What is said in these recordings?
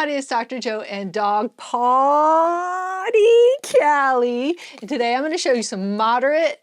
everybody, it's Dr. Joe and Dog Potty Callie. And today I'm going to show you some moderate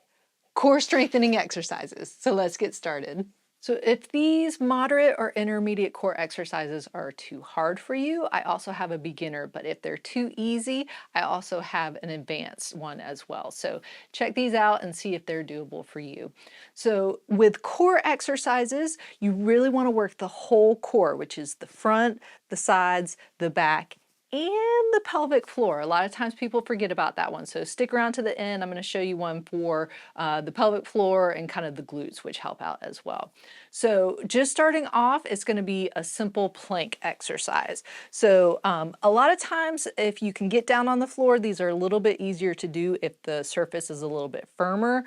core strengthening exercises. So let's get started. So if these moderate or intermediate core exercises are too hard for you, I also have a beginner, but if they're too easy, I also have an advanced one as well. So check these out and see if they're doable for you. So with core exercises, you really want to work the whole core, which is the front, the sides, the back, and the pelvic floor. A lot of times people forget about that one. So stick around to the end. I'm going to show you one for the pelvic floor and kind of the glutes, which help out as well. So just starting off, it's going to be a simple plank exercise. So a lot of times if you can get down on the floor, these are a little bit easier to do if the surface is a little bit firmer.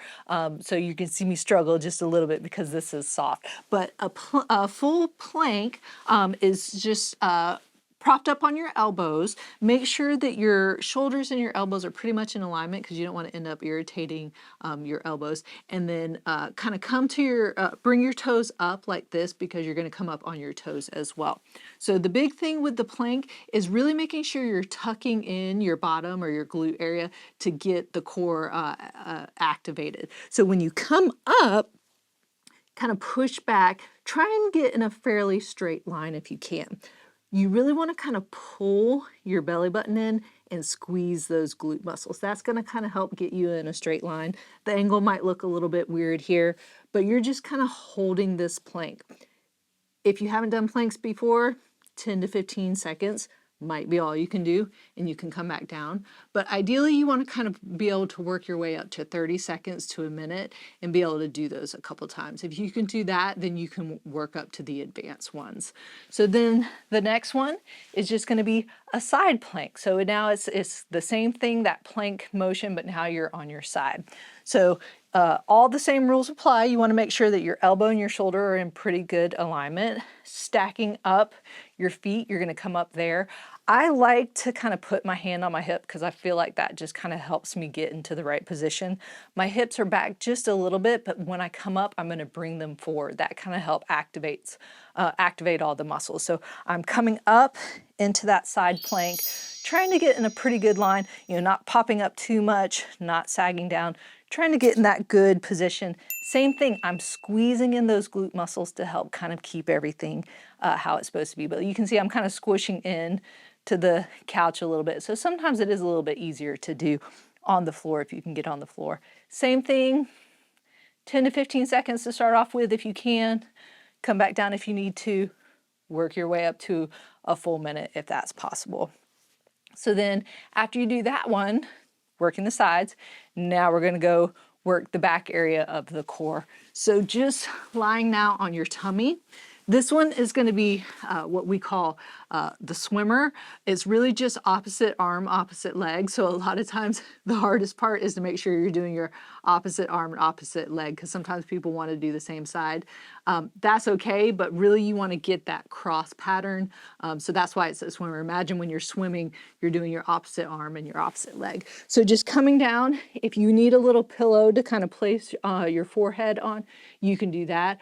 So you can see me struggle just a little bit because this is soft. But a full plank is just propped up on your elbows. Make sure that your shoulders and your elbows are pretty much in alignment because you don't want to end up irritating your elbows. And then kind of come to your, bring your toes up like this because you're going to come up on your toes as well. So the big thing with the plank is really making sure you're tucking in your bottom or your glute area to get the core activated. So when you come up, kind of push back, try and get in a fairly straight line if you can. You really want to kind of pull your belly button in and squeeze those glute muscles. That's going to kind of help get you in a straight line. The angle might look a little bit weird here, but you're just kind of holding this plank. If you haven't done planks before, 10 to 15 seconds might be all you can do, and you can come back down. But ideally, you want to kind of be able to work your way up to 30 seconds to a minute and be able to do those a couple times. If you can do that, then you can work up to the advanced ones. So then the next one is just going to be a side plank. So now it's the same thing, that plank motion, but now you're on your side. So all the same rules apply. You want to make sure that your elbow and your shoulder are in pretty good alignment. Stacking up your feet, you're going to come up there. I like to kind of put my hand on my hip because I feel like that just kind of helps me get into the right position. My hips are back just a little bit, but when I come up, I'm going to bring them forward. That kind of helps activate all the muscles. So I'm coming up into that side plank, trying to get in a pretty good line, not popping up too much, not sagging down, trying to get in that good position. Same thing, I'm squeezing in those glute muscles to help kind of keep everything how it's supposed to be. But you can see I'm kind of squishing in to the couch a little bit. So sometimes it is a little bit easier to do on the floor if you can get on the floor. Same thing, 10 to 15 seconds to start off with if you can. Come back down if you need to. Work your way up to a full minute if that's possible. So then after you do that one, working the sides, now we're going to go work the back area of the core. So just lying now on your tummy. This one is going to be what we call the swimmer. It's really just opposite arm, opposite leg. So a lot of times the hardest part is to make sure you're doing your opposite arm and opposite leg because sometimes people want to do the same side. That's okay, but really you want to get that cross pattern. So that's why it's a swimmer. Imagine when you're swimming, you're doing your opposite arm and your opposite leg. So just coming down, if you need a little pillow to kind of place your forehead on, you can do that.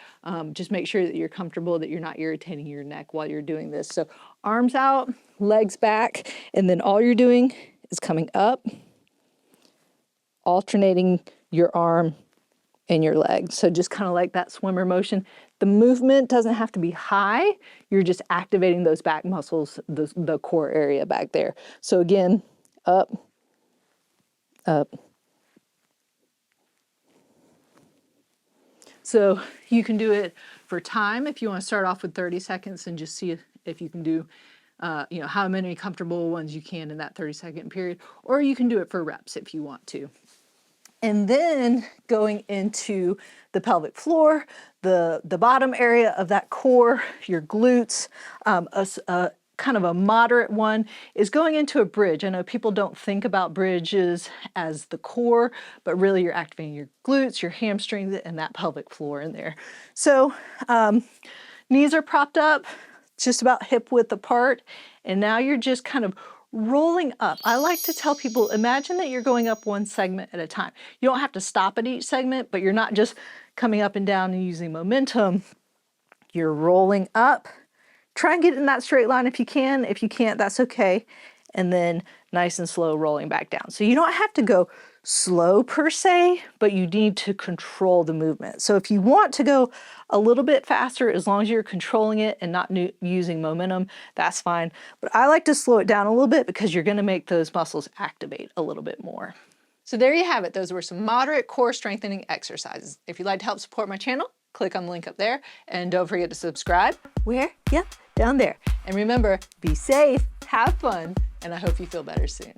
Just make sure that you're comfortable, that you're not irritating your neck while you're doing this. So arms out, legs back, and then all you're doing is coming up, alternating your arm and your leg. So just kind of like that swimmer motion. The movement doesn't have to be high. You're just activating those back muscles, the core area back there. So again, up, up. So you can do it for time if you want to start off with 30 seconds and just see if you can do how many comfortable ones you can in that 30-second period, or you can do it for reps if you want to. And then going into the pelvic floor, the bottom area of that core, your glutes, kind of a moderate one is going into a bridge. I know people don't think about bridges as the core, but really you're activating your glutes, your hamstrings, and that pelvic floor in there. So knees are propped up, just about hip width apart, and now you're just kind of rolling up. I like to tell people, imagine that you're going up one segment at a time. You don't have to stop at each segment, but you're not just coming up and down and using momentum. You're rolling up, try and get in that straight line if you can. If you can't, that's okay. And then nice and slow rolling back down. So you don't have to go slow per se, but you need to control the movement. So if you want to go a little bit faster, as long as you're controlling it and not using momentum, that's fine. But I like to slow it down a little bit because you're gonna make those muscles activate a little bit more. So there you have it. Those were some moderate core strengthening exercises. If you'd like to help support my channel, click on the link up there and don't forget to subscribe. Where? Yep, down there. And remember, be safe, have fun, and I hope you feel better soon.